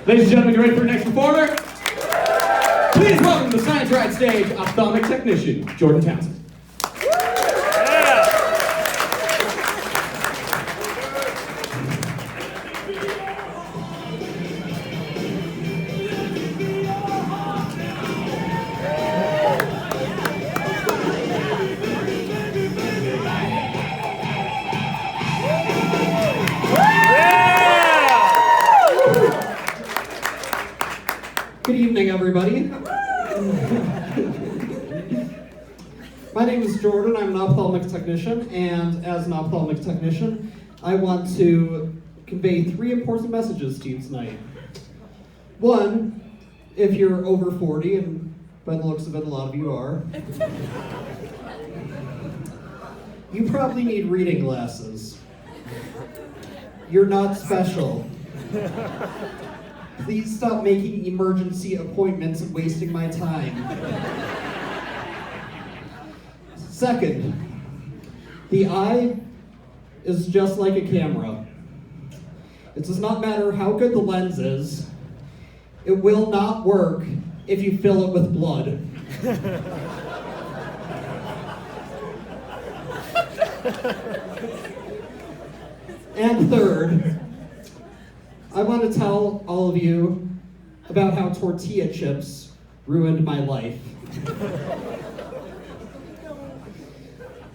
Ladies and gentlemen, you ready for the next performer? Please welcome to the ScienceRiot stage, ophthalmic technician, Jordan Townsend. Good evening, everybody. My name is Jordan. I'm an ophthalmic technician, and as an ophthalmic technician, I want to convey 3 important messages to you tonight. One, if you're over 40, and by the looks of it, a lot of you are, you probably need reading glasses. You're not special. Please stop making emergency appointments and wasting my time. Second, the eye is just like a camera. It does not matter how good the lens is, it will not work if you fill it with blood. And third, I want to tell all of you about how tortilla chips ruined my life.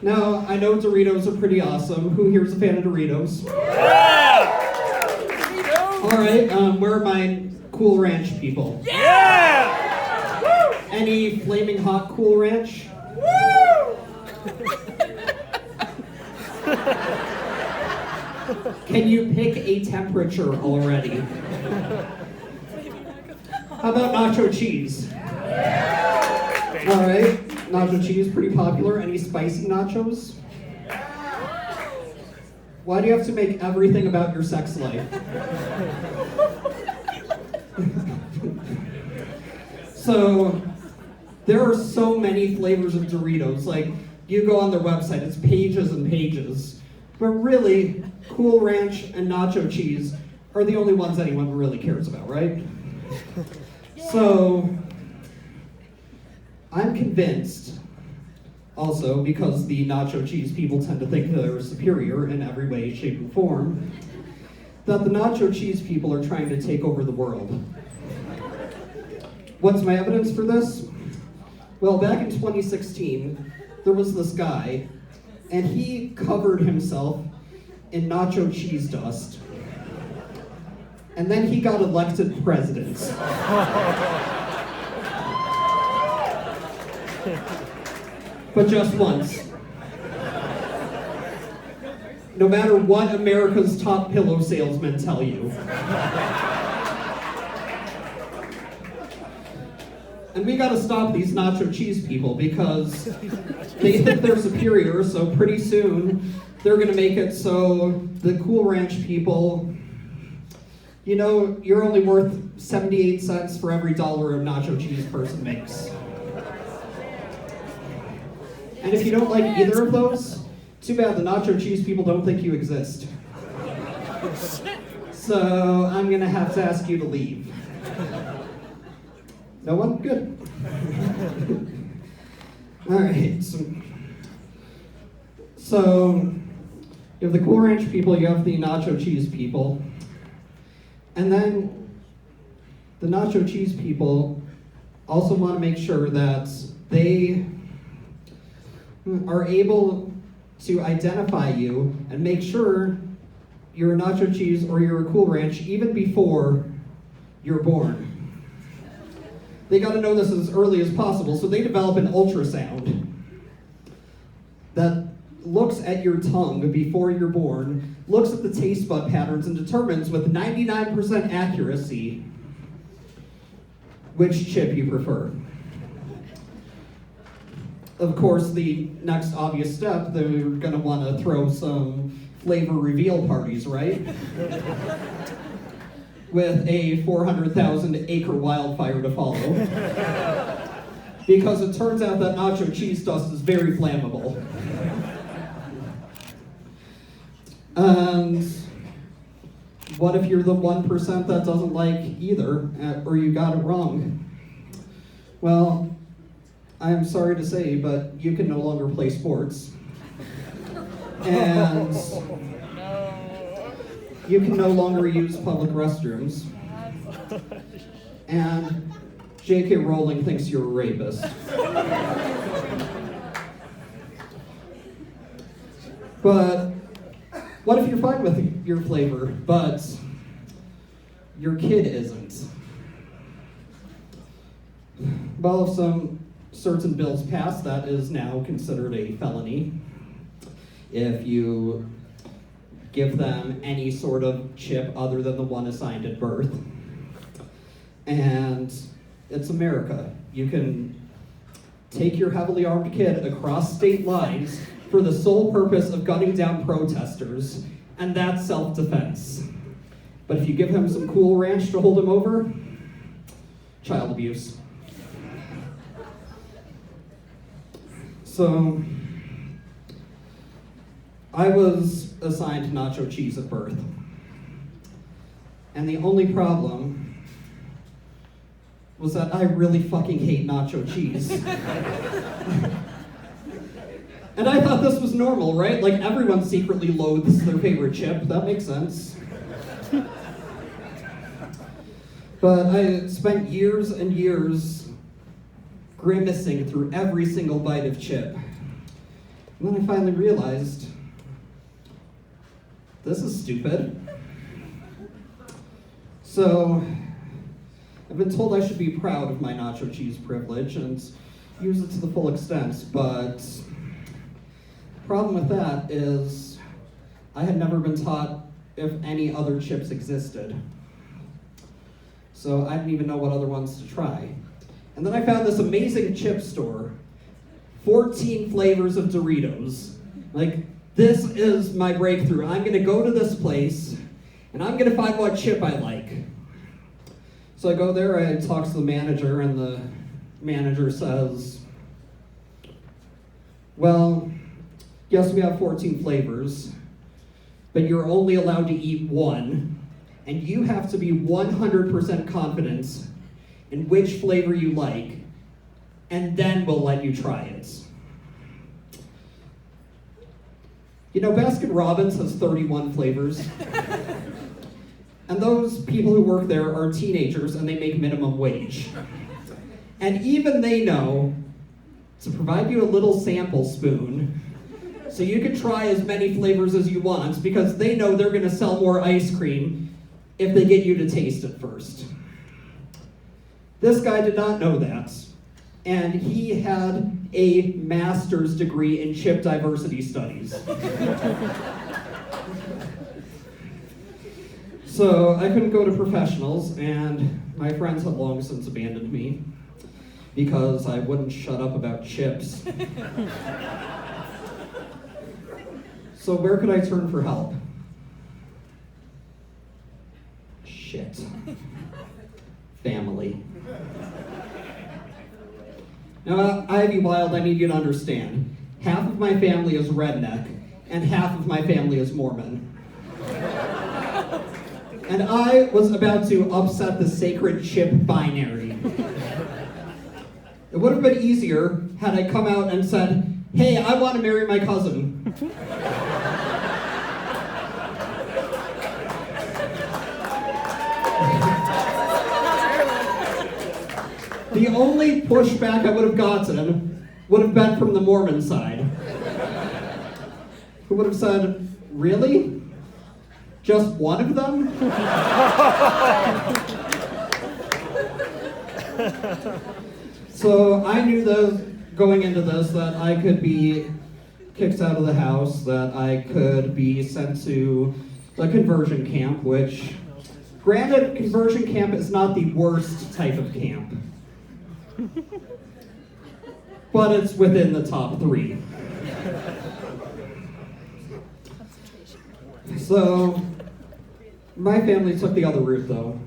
Now, I know Doritos are pretty awesome. Who here's a fan of Doritos? Yeah! All right, where are my Cool Ranch people? Yeah! Woo! Any flaming hot Cool Ranch? Woo! Can you pick a temperature already? How about nacho cheese? All right, nacho cheese, pretty popular. Any spicy nachos? Why do you have to make everything about your sex life? So, there are so many flavors of Doritos. Like, you go on their website, it's pages and pages. But really, Cool Ranch and nacho cheese are the only ones anyone really cares about, right? So, I'm convinced, also because the nacho cheese people tend to think they're superior in every way, shape, and form, that the nacho cheese people are trying to take over the world. What's my evidence for this? Well, back in 2016, there was this guy, and he covered himself in nacho cheese dust. And then he got elected president. But just once. No matter what America's top pillow salesmen tell you. And we gotta stop these nacho cheese people because they think they're superior, so pretty soon they're gonna make it so the Cool Ranch people, you know, you're only worth 78 cents for every dollar a nacho cheese person makes. And if you don't like either of those, too bad the nacho cheese people don't think you exist. So I'm gonna have to ask you to leave. No one? Good. All right. So you have the Cool Ranch people, you have the nacho cheese people, and then the nacho cheese people also want to make sure that they are able to identify you and make sure you're a nacho cheese or you're a Cool Ranch even before you're born. They got to know this as early as possible, so they develop an ultrasound that looks at your tongue before you're born, looks at the taste bud patterns, and determines with 99% accuracy which chip you prefer. Of course, the next obvious step, they're going to want to throw some flavor reveal parties, right? With a 400,000 acre wildfire to follow. Because it turns out that nacho cheese dust is very flammable. And what if you're the 1% that doesn't like either, or you got it wrong? Well, I'm sorry to say, but you can no longer play sports. And you can no longer use public restrooms. And J.K. Rowling thinks you're a rapist. But what if you're fine with your flavor, but your kid isn't? Well, if some certain bills pass, that is now considered a felony. If you give them any sort of chip other than the one assigned at birth. And it's America. You can take your heavily armed kid across state lines for the sole purpose of gunning down protesters, and that's self-defense. But if you give him some Cool Ranch to hold him over, child abuse. So, I was assigned nacho cheese at birth. And the only problem was that I really fucking hate nacho cheese. And I thought this was normal, right? Like, everyone secretly loathes their favorite chip. That makes sense. But I spent years and years grimacing through every single bite of chip. And then I finally realized, this is stupid. So, I've been told I should be proud of my nacho cheese privilege and use it to the full extent, but the problem with that is I had never been taught if any other chips existed. So I didn't even know what other ones to try. And then I found this amazing chip store, 14 flavors of Doritos. Like, this is my breakthrough. I'm gonna go to this place and I'm gonna find what chip I like. So I go there, I talk to the manager, and the manager says, well, yes, we have 14 flavors, but you're only allowed to eat one, and you have to be 100% confident in which flavor you like, and then we'll let you try it. You know, Baskin-Robbins has 31 flavors. And those people who work there are teenagers and they make minimum wage. And even they know to provide you a little sample spoon so you can try as many flavors as you want, because they know they're gonna sell more ice cream if they get you to taste it first. This guy did not know that, and he had a master's degree in chip diversity studies. So I couldn't go to professionals, and my friends had long since abandoned me because I wouldn't shut up about chips. So where could I turn for help? Shit. Family. Now, Ivy Wild, I need you to understand. Half of my family is redneck, and half of my family is Mormon. And I was about to upset the sacred chip binary. It would have been easier had I come out and said, hey, I want to marry my cousin. The only pushback I would have gotten would have been from the Mormon side, who would have said, really? Just one of them? So I knew going into this that I could be kicked out of the house, that I could be sent to a conversion camp, which, granted, conversion camp is not the worst type of camp, but it's within the top 3. So, my family took the other route, though.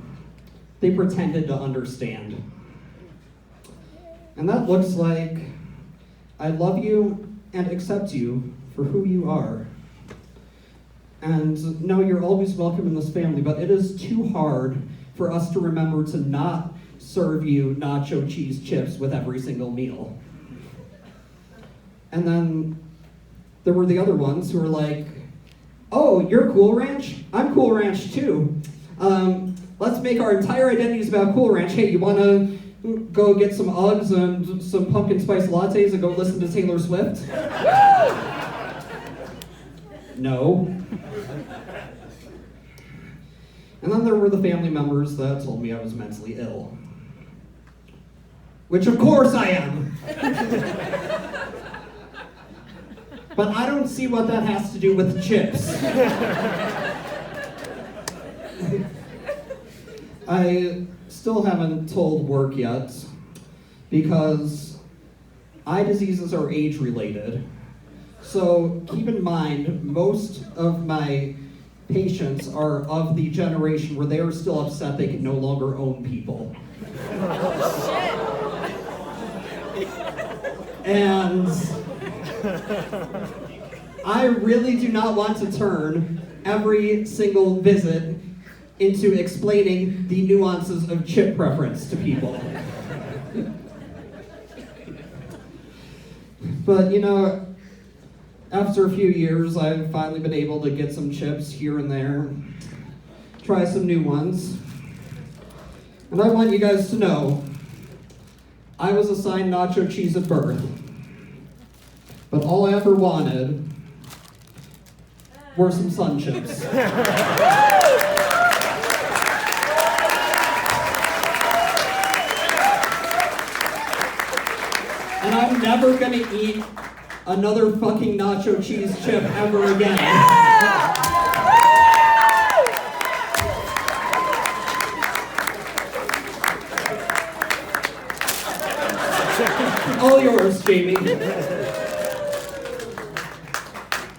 They pretended to understand. And that looks like, I love you and accept you for who you are. And no, you're always welcome in this family, but it is too hard for us to remember to not serve you nacho cheese chips with every single meal. And then there were the other ones who were like, oh, you're Cool Ranch? I'm Cool Ranch too. Let's make our entire identities about Cool Ranch. Hey, you wanna go get some Uggs and some pumpkin spice lattes and go listen to Taylor Swift? No. And then there were the family members that told me I was mentally ill. Which of course I am. But I don't see what that has to do with chips. I still haven't told work yet because eye diseases are age-related. So keep in mind, most of my patients are of the generation where they are still upset they can no longer own people. And I really do not want to turn every single visit into explaining the nuances of chip preference to people. But you know, after a few years, I've finally been able to get some chips here and there, try some new ones. And I want you guys to know, I was assigned nacho cheese at birth, but all I ever wanted were some Sun Chips. And I'm never gonna eat another fucking nacho cheese chip ever again. All yours, Jamie.